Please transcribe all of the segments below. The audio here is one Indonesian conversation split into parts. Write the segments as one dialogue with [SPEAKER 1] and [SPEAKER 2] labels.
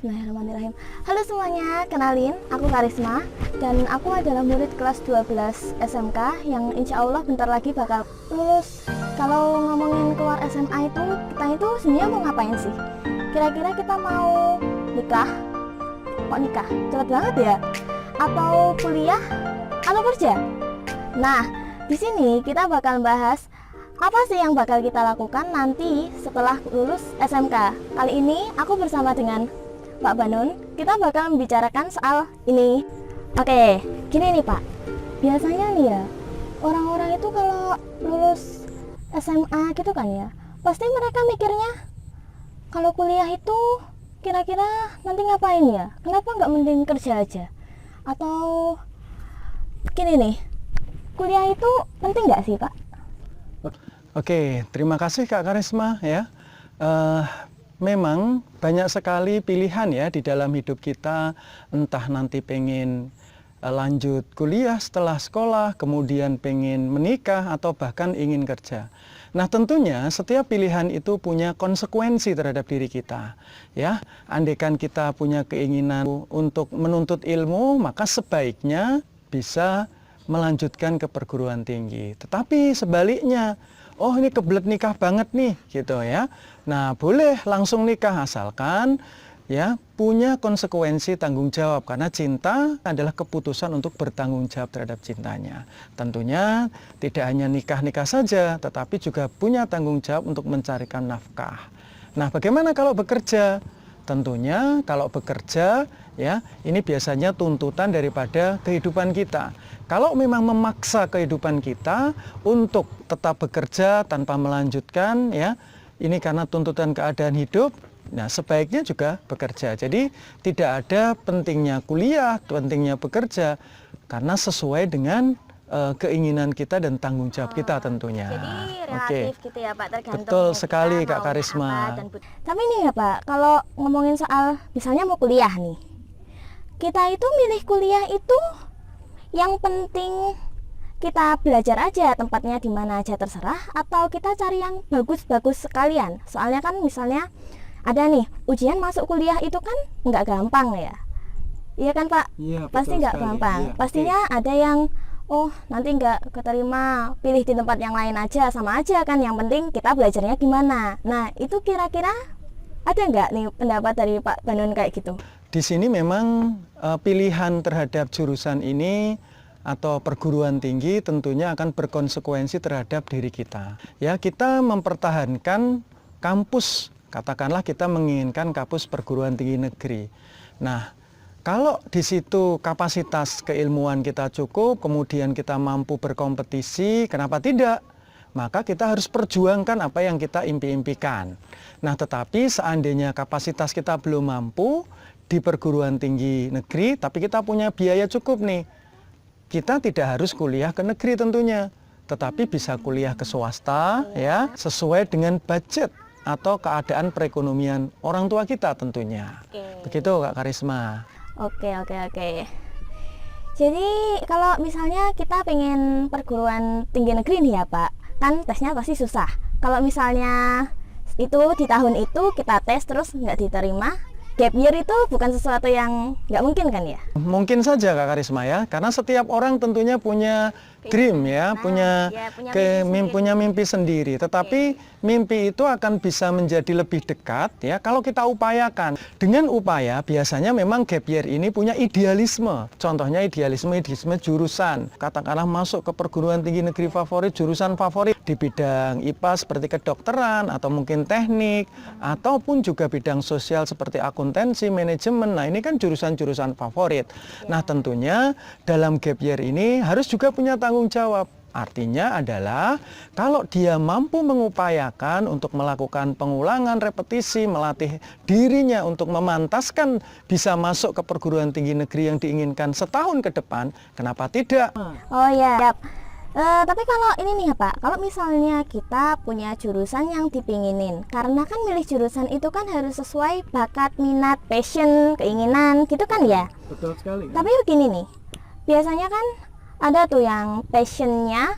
[SPEAKER 1] Bismillahirrahmanirrahim. Halo semuanya, kenalin, aku Karisma dan aku adalah murid kelas 12 SMK yang insya Allah bentar lagi bakal lulus. Kalau ngomongin keluar SMA kita itu sebenarnya mau ngapain sih? Kira-kira kita mau nikah? Kok nikah? Cepet banget ya? Atau kuliah? Atau kerja? Nah, di sini kita bakal bahas apa sih yang bakal kita lakukan nanti setelah lulus SMK. Kali ini aku bersama dengan Pak Banun, kita bakal membicarakan soal ini. Oke, gini nih Pak. Biasanya nih ya, orang-orang itu kalau lulus SMA gitu kan ya, pasti mereka mikirnya kalau kuliah itu kira-kira nanti ngapain ya? Kenapa nggak mending kerja aja? Atau gini nih, kuliah itu penting nggak sih Pak?
[SPEAKER 2] Oke, terima kasih Kak Karisma ya. Memang banyak sekali pilihan ya di dalam hidup kita, entah nanti pengen lanjut kuliah setelah sekolah, kemudian pengen menikah atau bahkan ingin kerja. Nah, tentunya setiap pilihan itu punya konsekuensi terhadap diri kita. Ya, andaikan kita punya keinginan untuk menuntut ilmu, maka sebaiknya bisa melanjutkan ke perguruan tinggi. Tetapi sebaliknya, oh ini kebelet nikah banget nih gitu ya. Nah, boleh langsung nikah asalkan ya punya konsekuensi tanggung jawab, karena cinta adalah keputusan untuk bertanggung jawab terhadap cintanya. Tentunya tidak hanya nikah-nikah saja, tetapi juga punya tanggung jawab untuk mencarikan nafkah. Nah, bagaimana kalau bekerja? Tentunya kalau bekerja ya, ini biasanya tuntutan daripada kehidupan kita. Kalau memang memaksa kehidupan kita untuk tetap bekerja tanpa melanjutkan ya, ini karena tuntutan keadaan hidup, nah sebaiknya juga bekerja. Jadi tidak ada pentingnya kuliah, pentingnya bekerja, karena sesuai dengan keinginan kita dan tanggung jawab kita tentunya.
[SPEAKER 1] Jadi relatif gitu ya Pak, tergantung
[SPEAKER 2] betul sekali
[SPEAKER 1] kita
[SPEAKER 2] Kak
[SPEAKER 1] mau
[SPEAKER 2] Karisma.
[SPEAKER 1] apa. Tapi nih ya Pak, kalau ngomongin soal misalnya mau kuliah nih, kita itu milih kuliah itu yang penting kita belajar aja, tempatnya di mana aja terserah, atau kita cari yang bagus-bagus sekalian. Soalnya kan misalnya ada nih ujian masuk kuliah itu kan nggak gampang ya. Iya kan Pak?
[SPEAKER 2] Iya,
[SPEAKER 1] pasti nggak gampang. Iya, pastinya ada yang oh nanti nggak keterima, pilih di tempat yang lain aja, sama aja kan. Yang penting kita belajarnya gimana. Nah itu kira-kira ada nggak nih pendapat dari Pak Banun kayak gitu?
[SPEAKER 2] Di sini memang pilihan terhadap jurusan ini atau perguruan tinggi tentunya akan berkonsekuensi terhadap diri kita. Ya, kita mempertahankan kampus, katakanlah kita menginginkan kampus perguruan tinggi negeri. Nah, kalau di situ kapasitas keilmuan kita cukup, kemudian kita mampu berkompetisi, kenapa tidak? Maka kita harus perjuangkan apa yang kita impi-impikan. Nah, tetapi seandainya kapasitas kita belum mampu di perguruan tinggi negeri, tapi kita punya biaya cukup nih, kita tidak harus kuliah ke negeri tentunya, tetapi bisa kuliah ke swasta ya, sesuai dengan budget atau keadaan perekonomian orang tua kita tentunya. Begitu Kak Karisma.
[SPEAKER 1] Oke. Jadi kalau misalnya kita pengen perguruan tinggi negeri nih ya Pak, kan tesnya pasti susah. Kalau misalnya itu di tahun itu kita tes terus nggak diterima, gap year itu bukan sesuatu yang nggak mungkin kan ya?
[SPEAKER 2] Mungkin saja Kak Karisma ya, karena setiap orang tentunya punya dream ya, punya mimpi sendiri. Tetapi mimpi itu akan bisa menjadi lebih dekat ya kalau kita upayakan. Dengan upaya biasanya memang gap year ini punya idealisme. Contohnya idealisme jurusan. Katakanlah masuk ke perguruan tinggi negeri favorit, jurusan favorit di bidang IPA seperti kedokteran atau mungkin teknik, ataupun juga bidang sosial seperti akuntansi, manajemen. Nah, ini kan jurusan-jurusan favorit. Nah, tentunya dalam gap year ini harus juga punya tanggung jawab. Artinya adalah kalau dia mampu mengupayakan untuk melakukan pengulangan, repetisi, melatih dirinya untuk memantaskan bisa masuk ke perguruan tinggi negeri yang diinginkan setahun ke depan, kenapa tidak?
[SPEAKER 1] Oh ya. Tapi kalau ini nih ya Pak, kalau misalnya kita punya jurusan yang dipinginin, karena kan milih jurusan itu kan harus sesuai bakat, minat, passion, keinginan gitu kan ya?
[SPEAKER 2] Betul sekali.
[SPEAKER 1] Tapi begini nih, biasanya kan ada tuh yang passionnya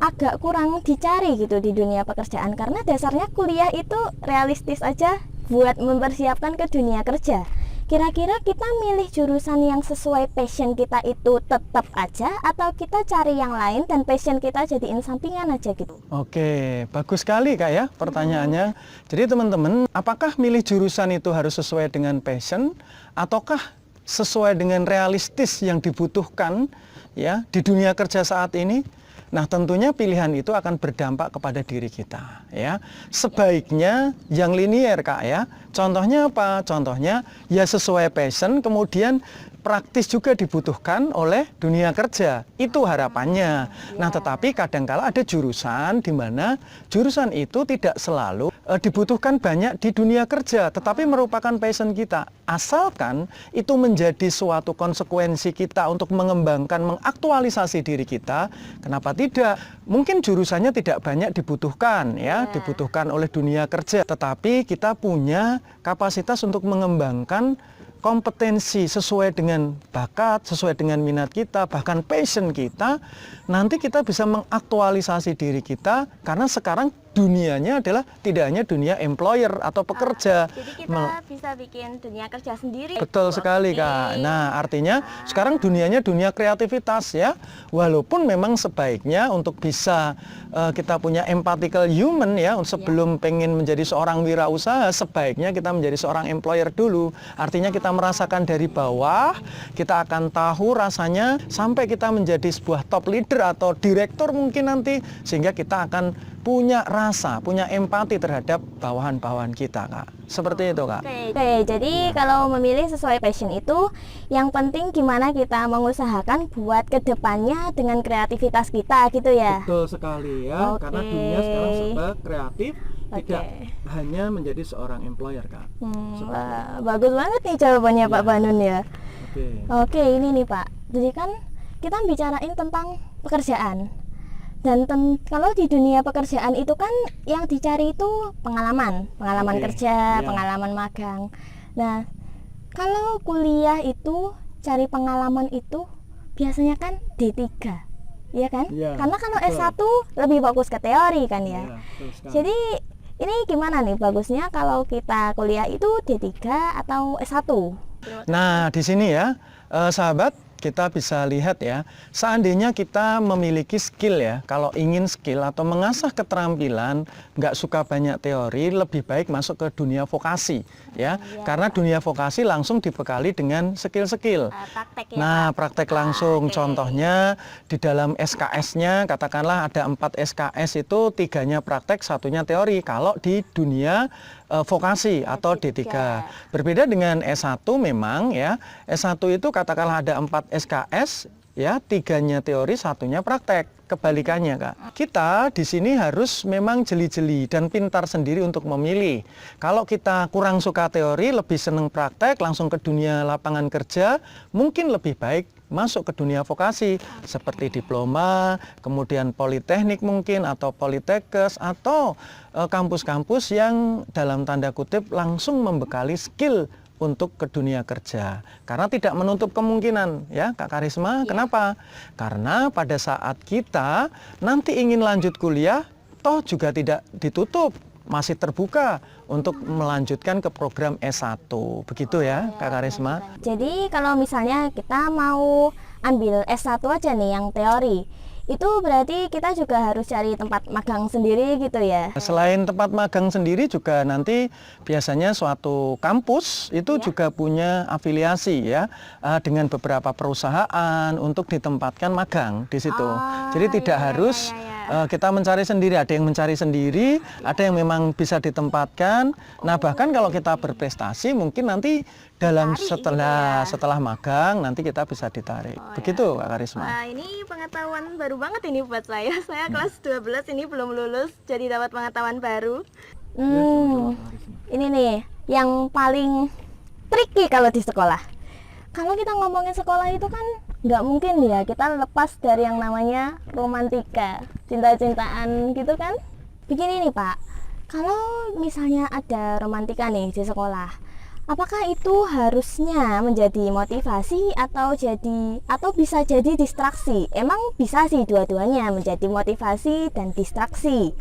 [SPEAKER 1] agak kurang dicari gitu di dunia pekerjaan, karena dasarnya kuliah itu realistis aja buat mempersiapkan ke dunia kerja. Kira-kira kita milih jurusan yang sesuai passion kita itu tetap aja atau kita cari yang lain dan passion kita jadiin sampingan aja gitu?
[SPEAKER 2] Oke, bagus sekali Kak ya pertanyaannya. Jadi teman-teman, apakah milih jurusan itu harus sesuai dengan passion ataukah sesuai dengan realistis yang dibutuhkan ya di dunia kerja saat ini? Nah, tentunya pilihan itu akan berdampak kepada diri kita ya. Sebaiknya yang linier Kak ya. Contohnya apa? Contohnya ya sesuai passion, kemudian praktis juga dibutuhkan oleh dunia kerja. Itu harapannya. Nah, tetapi kadangkala ada jurusan di mana jurusan itu tidak selalu dibutuhkan banyak di dunia kerja, tetapi merupakan passion kita. Asalkan itu menjadi suatu konsekuensi kita untuk mengembangkan, mengaktualisasi diri kita, kenapa tidak? Mungkin jurusannya tidak banyak dibutuhkan ya, dibutuhkan oleh dunia kerja, tetapi kita punya kapasitas untuk mengembangkan kompetensi sesuai dengan bakat, sesuai dengan minat kita, bahkan passion kita, nanti kita bisa mengaktualisasi diri kita karena sekarang dunianya adalah tidak hanya dunia employer atau pekerja.
[SPEAKER 1] Jadi kita bisa bikin dunia kerja sendiri.
[SPEAKER 2] Betul sekali Kak. Nah, artinya sekarang dunianya dunia kreativitas ya. Walaupun memang sebaiknya untuk bisa kita punya empathical human ya, sebelum pengen menjadi seorang wirausaha, sebaiknya kita menjadi seorang employer dulu. Artinya kita merasakan dari bawah, kita akan tahu rasanya sampai kita menjadi sebuah top leader atau direktur mungkin nanti, sehingga kita akan punya rasa, punya empati terhadap bawahan-bawahan kita Kak. Seperti itu Kak.
[SPEAKER 1] Oke, jadi kalau memilih sesuai passion itu yang penting gimana kita mengusahakan buat kedepannya dengan kreativitas kita gitu ya.
[SPEAKER 2] Betul sekali ya, karena dunia sekarang serba kreatif, tidak hanya menjadi seorang employer Kak.
[SPEAKER 1] Wah, bagus banget nih jawabannya Pak Banun ya. Oke, ini nih Pak. Jadi kan kita bicarain tentang pekerjaan. Dan kalau di dunia pekerjaan itu kan yang dicari itu pengalaman kerja, pengalaman magang. Nah, kalau kuliah itu cari pengalaman itu biasanya kan D3, ya kan? Karena kalau S1 lebih fokus ke teori kan ya. Jadi ini gimana nih bagusnya kalau kita kuliah itu D3 atau S1?
[SPEAKER 2] Nah, di sini ya, sahabat, kita bisa lihat ya, seandainya kita memiliki skill ya, kalau ingin skill atau mengasah keterampilan, nggak suka banyak teori, lebih baik masuk ke dunia vokasi ya, karena dunia vokasi langsung dibekali dengan skill-skill. Nah, praktek langsung, contohnya di dalam SKS-nya, katakanlah ada 4 SKS itu 3-nya praktek, 1-nya teori, kalau di dunia vokasi atau D3. Berbeda dengan S1 memang ya, S1 itu katakanlah ada 4 SKS ya, 3-nya teori, 1-nya praktek. Kebalikannya Kak, kita di sini harus memang jeli-jeli dan pintar sendiri untuk memilih. Kalau kita kurang suka teori, lebih senang praktek, langsung ke dunia lapangan kerja, mungkin lebih baik masuk ke dunia vokasi seperti diploma, kemudian politeknik mungkin, atau politekes, atau kampus-kampus yang dalam tanda kutip langsung membekali skill untuk ke dunia kerja. Karena tidak menutup kemungkinan ya Kak Karisma. Kenapa? Karena pada saat kita nanti ingin lanjut kuliah, toh juga tidak ditutup, masih terbuka untuk melanjutkan ke program S1. Begitu ya Kak Karisma.
[SPEAKER 1] Jadi kalau misalnya kita mau ambil S1 aja nih yang teori, itu berarti kita juga harus cari tempat magang sendiri gitu ya?
[SPEAKER 2] Selain tempat magang sendiri juga nanti biasanya suatu kampus itu juga punya afiliasi ya dengan beberapa perusahaan untuk ditempatkan magang di situ. Jadi tidak harus kita mencari sendiri, ada yang mencari sendiri, ada yang memang bisa ditempatkan. Nah, bahkan kalau kita berprestasi mungkin nanti dalam setelah magang nanti kita bisa ditarik. Begitu Kak Karisma.
[SPEAKER 1] Wah, ini pengetahuan baru banget ini buat saya. Saya kelas 12 ini belum lulus, jadi dapat pengetahuan baru. Ini nih yang paling tricky kalau di sekolah. Kalau kita ngomongin sekolah itu kan nggak mungkin ya kita lepas dari yang namanya romantika, cinta-cintaan gitu kan. Begini nih Pak, kalau misalnya ada romantika nih di sekolah, apakah itu harusnya menjadi motivasi atau bisa jadi distraksi? Emang bisa sih dua-duanya, menjadi motivasi dan distraksi.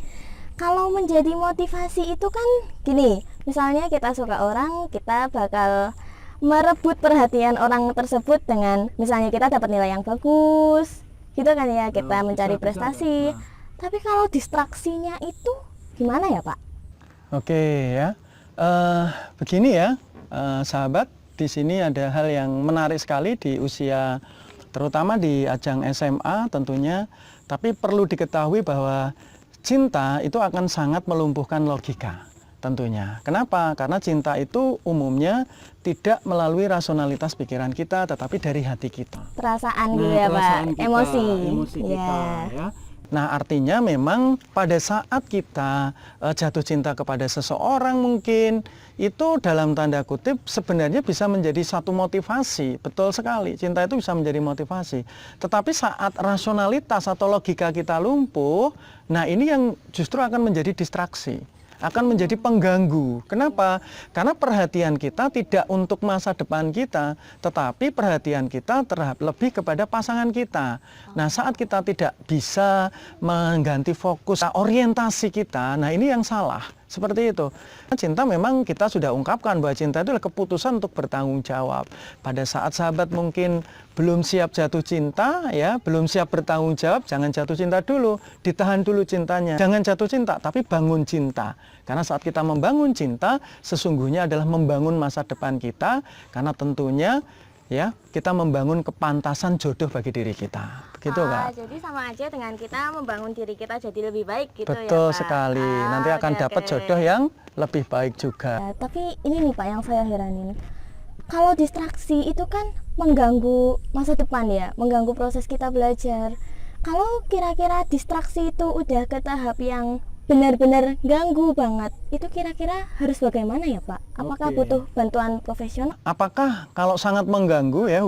[SPEAKER 1] Kalau menjadi motivasi itu kan gini, Misalnya kita suka orang, kita bakal merebut perhatian orang tersebut dengan misalnya kita dapat nilai yang bagus, gitu kan ya, kita mencari prestasi. Tapi kalau distraksinya itu gimana ya Pak?
[SPEAKER 2] Oke ya, begini ya, sahabat, di sini ada hal yang menarik sekali di usia, terutama di ajang SMA tentunya, tapi perlu diketahui bahwa cinta itu akan sangat melumpuhkan logika. Tentunya. Kenapa? Karena cinta itu umumnya tidak melalui rasionalitas pikiran kita, tetapi dari hati kita.
[SPEAKER 1] Perasaan gitu ya Pak, emosi
[SPEAKER 2] kita ya. Nah, artinya memang pada saat kita jatuh cinta kepada seseorang mungkin, itu dalam tanda kutip sebenarnya bisa menjadi satu motivasi. Betul sekali, cinta itu bisa menjadi motivasi. Tetapi saat rasionalitas atau logika kita lumpuh, nah ini yang justru akan menjadi distraksi, akan menjadi pengganggu. Kenapa? Karena perhatian kita tidak untuk masa depan kita, tetapi perhatian kita lebih kepada pasangan kita. Nah, saat kita tidak bisa mengganti fokus orientasi kita, nah ini yang salah. Seperti itu. Cinta memang kita sudah ungkapkan bahwa cinta itu adalah keputusan untuk bertanggung jawab. Pada saat sahabat mungkin belum siap jatuh cinta, ya, belum siap bertanggung jawab, jangan jatuh cinta dulu, ditahan dulu cintanya. Jangan jatuh cinta, tapi bangun cinta. Karena saat kita membangun cinta, sesungguhnya adalah membangun masa depan kita, karena tentunya ya kita membangun kepantasan jodoh bagi diri kita. Begitu Kak?
[SPEAKER 1] Jadi sama aja dengan kita membangun diri kita jadi lebih baik gitu.
[SPEAKER 2] Betul
[SPEAKER 1] ya Pak?
[SPEAKER 2] sekali. Nanti akan dapat jodoh yang lebih baik juga.
[SPEAKER 1] Ya, tapi ini nih Pak yang saya heranin. Kalau distraksi itu kan mengganggu masa depan ya, mengganggu proses kita belajar. Kalau kira-kira distraksi itu udah ke tahap yang benar-benar ganggu banget, itu kira-kira harus bagaimana ya Pak? Apakah butuh bantuan profesional?
[SPEAKER 2] Apakah kalau sangat mengganggu ya,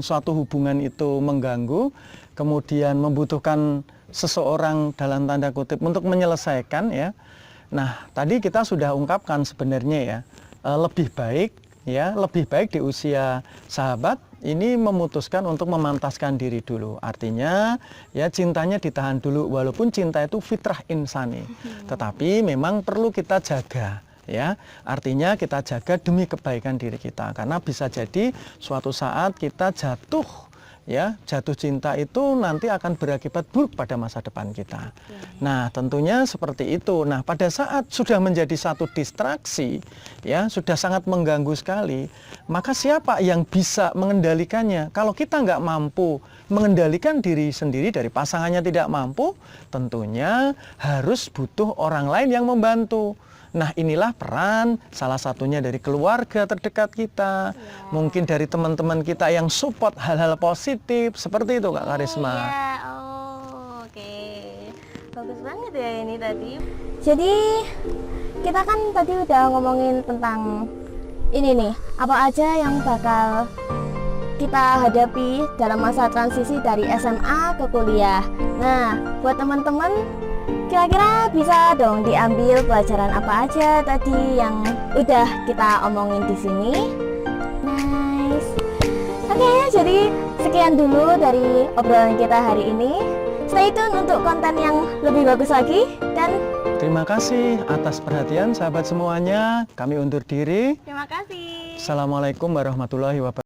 [SPEAKER 2] suatu hubungan itu mengganggu, kemudian membutuhkan seseorang dalam tanda kutip untuk menyelesaikan ya. Nah, tadi kita sudah ungkapkan sebenarnya ya, lebih baik di usia sahabat ini memutuskan untuk memantaskan diri dulu. Artinya ya cintanya ditahan dulu, walaupun cinta itu fitrah insani. Tetapi memang perlu kita jaga ya. Artinya kita jaga demi kebaikan diri kita, karena bisa jadi suatu saat kita jatuh cinta itu nanti akan berakibat buruk pada masa depan kita. Nah, tentunya seperti itu. Nah, pada saat sudah menjadi satu distraksi, ya, sudah sangat mengganggu sekali, maka siapa yang bisa mengendalikannya? Kalau kita nggak mampu mengendalikan diri sendiri, dari pasangannya tidak mampu, tentunya harus butuh orang lain yang membantu. Nah, inilah peran salah satunya dari keluarga terdekat kita, mungkin dari teman-teman kita yang support hal-hal positif, seperti itu Kak Karisma.
[SPEAKER 1] Oke. Bagus banget ya ini tadi. Jadi kita kan tadi udah ngomongin tentang ini nih, apa aja yang bakal kita hadapi dalam masa transisi dari SMA ke kuliah. Nah, buat teman-teman, kira-kira bisa dong diambil pelajaran apa aja tadi yang udah kita omongin di sini. Nice. Oke, jadi sekian dulu dari obrolan kita hari ini. Stay tune untuk konten yang lebih bagus lagi, dan
[SPEAKER 2] terima kasih atas perhatian sahabat semuanya. Kami undur diri.
[SPEAKER 1] terima kasih.
[SPEAKER 2] Assalamualaikum warahmatullahi wabarakatuh.